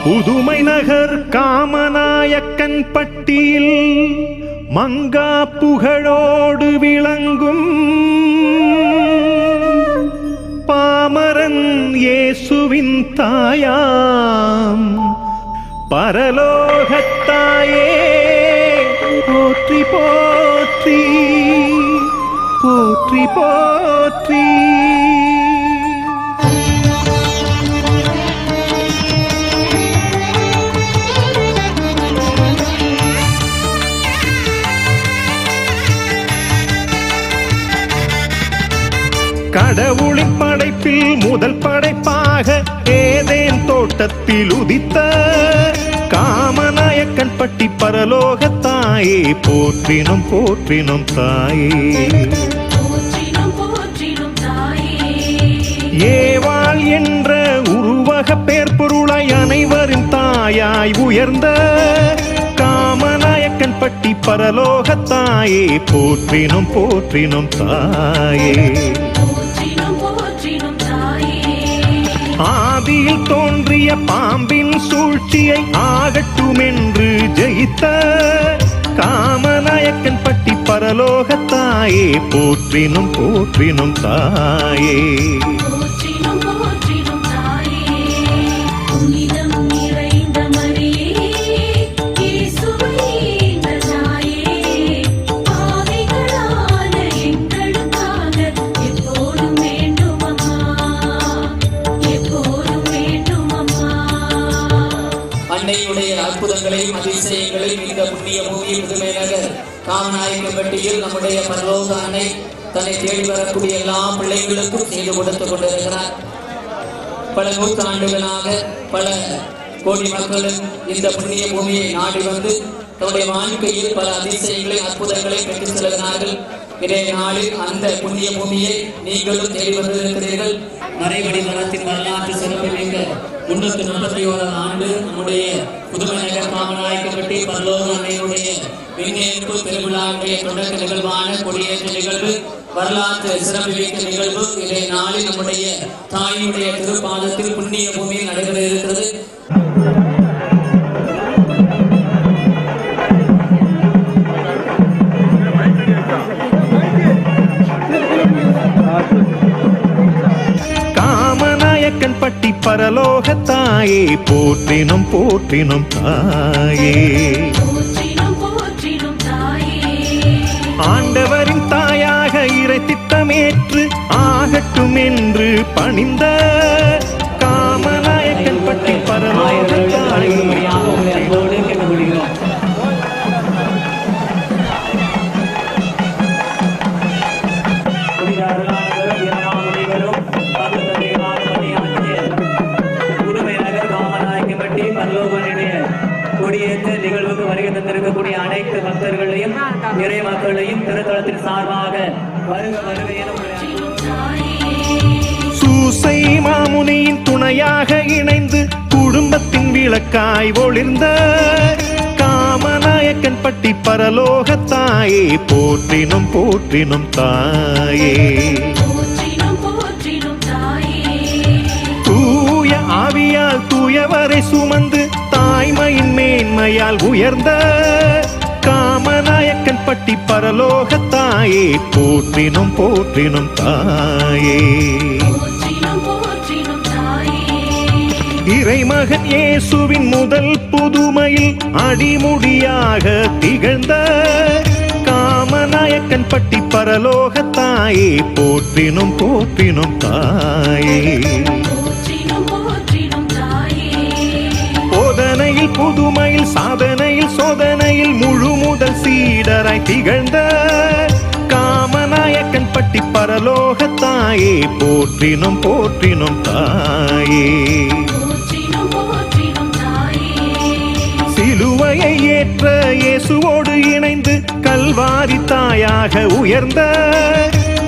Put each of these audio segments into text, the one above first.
புதுமை நகர் காமநாயக்கன் பட்டியில் மங்கா புகழோடு விளங்கும் பாமரன் இயேசுவின் தாயாம் பரலோகத்தாயே போற்றி போற்றி போற்றி போற்றி. கடவுளின் படைப்பில் முதல் படைப்பாக ஏதேன் தோட்டத்தில் உதித்த காமநாயக்கன் பட்டி பரலோகத்தாயே போற்றினும் போற்றினும் தாயே. ஏவாள் என்ற உருவக பேர் பொருளாய் அனைவரின் தாயாய் உயர்ந்த காமநாயக்கன் பட்டி பரலோகத்தாயே போற்றினும் போற்றினும் தாயே. ஆதியில் தோன்றிய பாம்பின் சூழ்ச்சியை ஆகட்டும் என்று ஜெயித்த காமநாயக்கன் பட்டி பரலோகத்தாயே போற்றினும் போற்றினும் தாயே. அற்புதங்களையும் அதிசயங்களையும் இந்த புண்ணிய பூமி புதுமை நகர் காமநாயக்கன்பட்டியில் நம்முடைய பரலோக அன்னை தன்னை தேடி வரக்கூடிய எல்லா பிள்ளைகளுக்கும் செய்து கொடுத்துக் கொண்டிருக்கிறார். பல நூற்றாண்டுகளாக பல கோடி மக்களும் இந்த புண்ணிய பூமியை நாடி வந்து தன்னுடைய வாழ்க்கையில் பல அதிசயங்களை அற்புதங்களை பெற்றுச் செல்கிறார்கள். இதே நாளில் அந்த புண்ணிய பூமியை நீங்களும் தேடி வந்திருக்கிறீர்கள். மறைவடி மரத்தின் வரலாற்று சிறப்பு மிக்க 341 ஆண்டு நம்முடைய புதுமை நகர் காமநாயக்கன்பட்டி பரலோக அன்னையுடைய விண்ணேற்பு பெருவிழாவுடைய தொடக்க நிகழ்வான கொடியேற்ற நிகழ்வு வரலாற்று சிறப்பு மிக்க நிகழ்வு இதே நாளில் நம்முடைய தாயினுடைய திருப்பாதத்தில் புண்ணிய பூமியில் நடைபெற இருக்கிறது. பட்டி பரலோகத்தாயே போற்றினும் போற்றினும் தாயே. ஆண்டவரின் தாயாக இறை திட்டமேற்று ஆகட்டும் என்று பணிந்த காமநாயக்கன் பட்டி பரலோகத்தாயே. கொடியேற்ற நிகழ்வுக்கு வருகை தந்திருக்கக்கூடிய அனைத்து பக்தர்களையும் இறை மக்களையும் திருத்தலத்தின் சார்பாக வருக வருக என சூசை மாமுனியின் துணையாக இணைந்து குடும்பத்தின் விளக்காய் ஒளிர்ந்த காமநாயக்கன் பட்டி பரலோகத்தாயே போற்றினும் போற்றினும் தாயே. தூய ஆவியால் தூயவரை சுமந்து தாய்மையின் மேன்மையால் உயர்ந்த காமநாயக்கன் பட்டி பரலோகத்தாயே போற்றினும் போற்றினும் தாயே. இறைமகன் இயேசுவின் முதல் புதுமையில் அடிமுடியாக திகழ்ந்த காமநாயக்கன் பட்டி பரலோகத்தாயே போற்றினும் போற்றினும் தாயே. போதனையில் புதுமையில் சாதனையில் சோதனையில் முழு முதல் சீடராய் திகழ்ந்த காமநாயக்கன் பட்டி பரலோகத்தாயே போற்றினும் போற்றினும் தாயே. சிலுவையை கொடியேற்ற இயேசுவோடு இணைந்து கல்வாரி தாயாக உயர்ந்த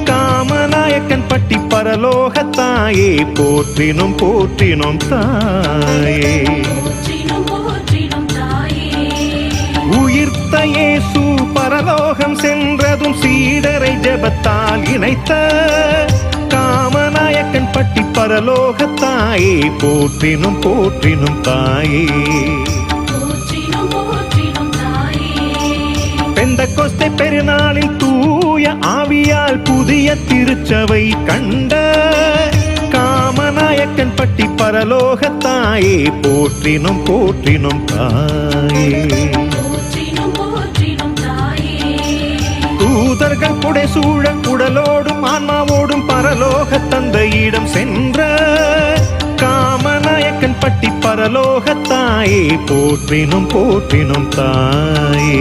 காமநாயக்கன் பட்டி பரலோக தாயே போற்றினும் போற்றினும் தாயே. உயிர்த்த இயேசு பரலோகம் சென்றதும் சீடரை ஜெபத்தால் இணைத்த காமநாயக்கன் பட்டி பரலோக தாயே போற்றினும் போற்றினும் தாயே. பெந்தகோஸ்தே பெருநாளில் தூய ஆவியால் புதிய திருச்சபை கண்ட காமநாயக்கன் பட்டி பரலோக தாயே போற்றினும் போற்றினும் தாயே. தூதர்கள் புடைசூழ உடலோடும் ஆன்மாவோடும் பரலோக தந்தையிடம் சென்ற காமநாயக்கன் பட்டி பரலோக தாயே போற்றினும் போற்றினும் தாயே.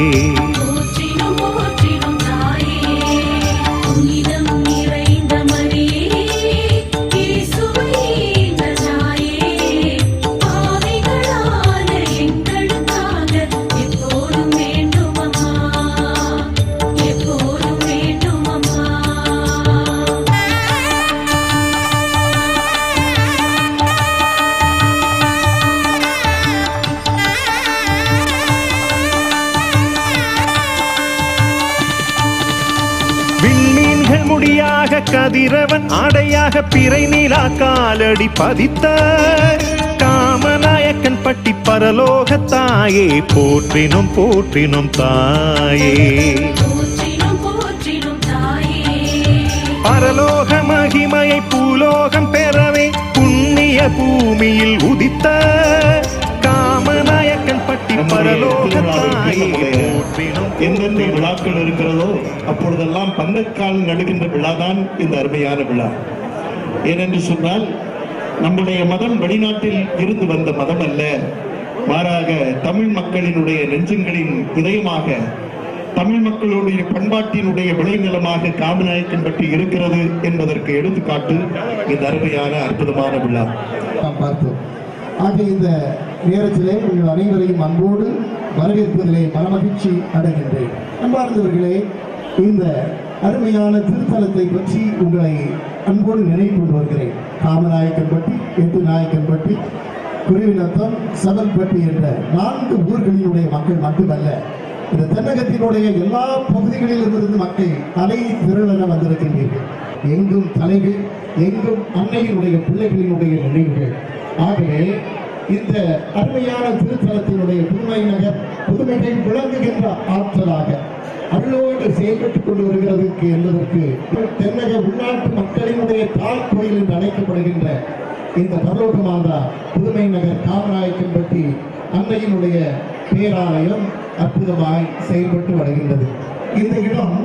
விண்மீன்கள் முடியாக கதிரவன் ஆடையாக பிறை நீலா காலடி பதித்த காமநாயக்கன் பட்டி பரலோக தாயே போற்றினும் போற்றினும் தாயே. பரலோக மகிமையை பூலோகம் பெறவே புண்ணிய பூமியில் உதித்த காமநாயக்கன் பட்டி பரலோக தாயே போற்றினும். எந்தெந்த விழாக்கள் இருக்கிறதோ அப்பொழுதெல்லாம் பந்தக்கால் நடுகின்ற விழாதான் இந்த அருமையான விழா. ஏனென்று சொன்னால் நம்முடைய மதம் வெளிநாட்டில் இருந்து வந்த மதம் அல்ல, மாறாக தமிழ் மக்களினுடைய நெஞ்சங்களின் இதயமாக தமிழ் மக்களுடைய பண்பாட்டினுடைய விளைநிலமாக காமநாயக்கன் பட்டி இருக்கிறது என்பதற்கு எடுத்துக்காட்டு இந்த அருமையான அற்புதமான விழா. பார்த்தோம். ஆக இந்த நேரத்திலே உங்கள் அனைவரையும் அன்போடு வரவேற்பதிலே மனமகிழ்ச்சி அடைகின்றேன். அன்பார்ந்தவர்களே, இந்த அருமையான திருத்தலத்தை பற்றி உங்களை அன்போடு நினைவு கொண்டு வருகிறேன். காமநாயக்கன் பட்டி, எட்டு நாயக்கன் பட்டி, குருவிநத்தம், சதல்பட்டி என்ற 4 ஊர்களினுடைய மக்கள் மட்டுமல்ல, இந்த தென்னகத்தினுடைய எல்லா பகுதிகளிலிருந்து மக்கள் தலை திரளென வந்திருக்கின்றீர்கள். எங்கும் தலைகள், எங்கும் அன்னையினுடைய பிள்ளைகளினுடைய நினைவுகள். ஆகவே இந்த அருமையான திருத்தலத்தினுடைய புதுமை நகர் புதுமையை விளங்குகின்ற ஆற்றலாக அருளோடு செயல்பட்டுக் கொண்டு வருகிறதுக்கு என்பதற்கு தென்னக உள்நாட்டு மக்களினுடைய தாய் கோயில் என்று அழைக்கப்படுகின்ற இந்த பரலோக மாதா புதுமை நகர் காமநாயக்கன் பட்டி அன்னையினுடைய பேராலயம் அற்புதமாய் செயல்பட்டு வருகின்றது. இந்த இடம்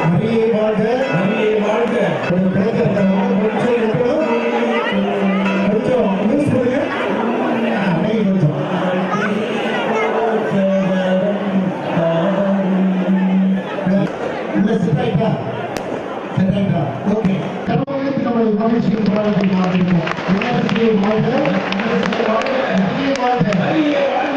அரியை வாழ்க, அரியை வாழ்க. கொஞ்சம் பேசுறேன், கொஞ்சம் நியூஸ் பண்ணுங்க. கொஞ்சம் இந்த செட்டாயிட்டா செட்டாயிட்டா ஓகே. நம்மளை மகிழ்ச்சியின் போராட்டத்தை மாற்றிருக்கோம். அரியை வாழ்க, அரியை வாழ்க, அரியை வாழ்க.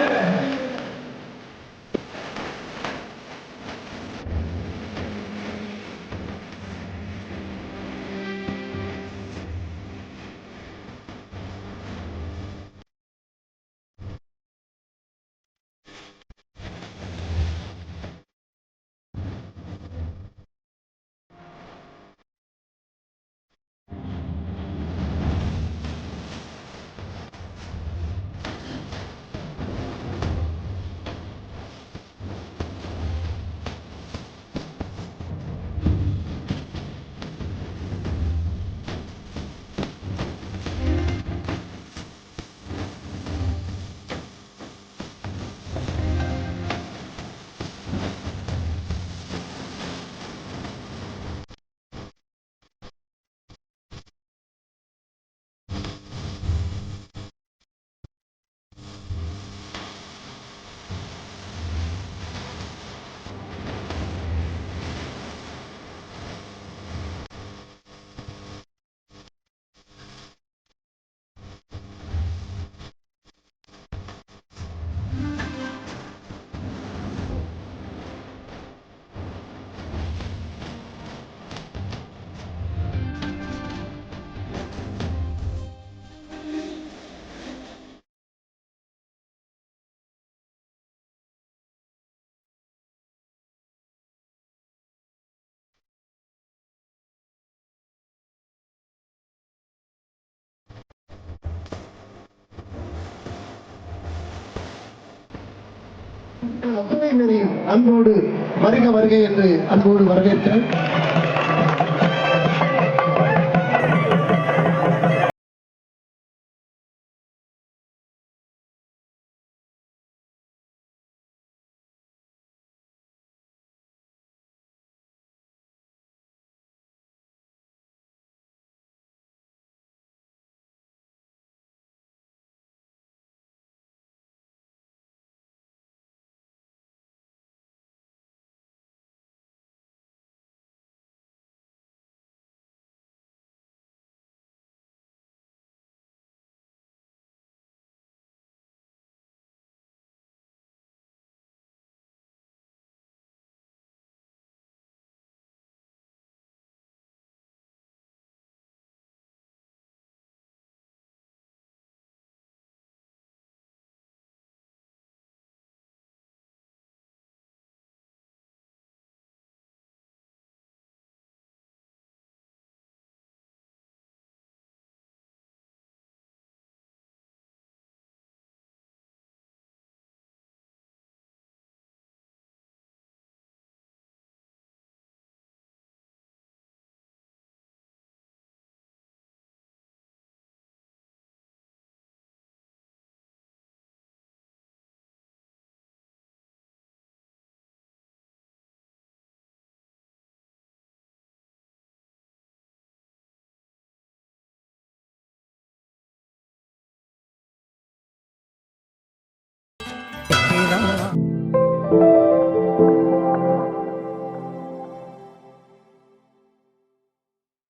அன்போடு வருக வருக என்று அன்போடு வரவேற்கிறேன்.